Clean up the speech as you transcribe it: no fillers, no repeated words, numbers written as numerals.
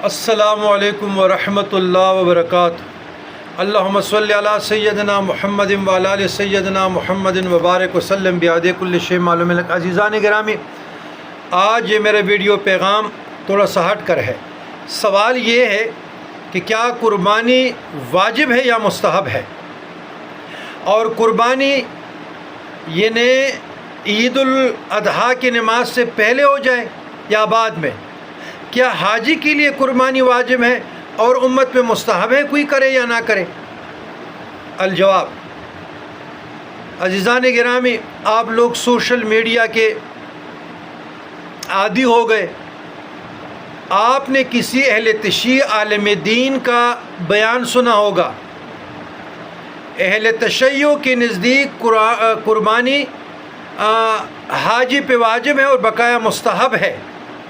السلام علیکم ورحمۃ اللہ وبرکاتہ۔ اللہم صلی علی سیدنا محمد وعلی آل سیدنا محمد وبارک وسلم بعدد کل شیء معلوم لک۔ عزیزان گرامی، آج یہ میرا ویڈیو پیغام تھوڑا سا ہٹ کر ہے۔ سوال یہ ہے کہ کیا قربانی واجب ہے یا مستحب ہے، اور قربانی یعنی عید الاضحیٰ کی نماز سے پہلے ہو جائے یا بعد میں؟ کیا حاجی کے لیے قربانی واجب ہے اور امت میں مستحب ہے کوئی کرے یا نہ کرے؟ الجواب، عزیزان گرامی، آپ لوگ سوشل میڈیا کے عادی ہو گئے۔ آپ نے کسی اہل تشیع عالم دین کا بیان سنا ہوگا، اہل تشیع کے نزدیک قربانی حاجی پہ واجب ہے اور بقایا مستحب ہے۔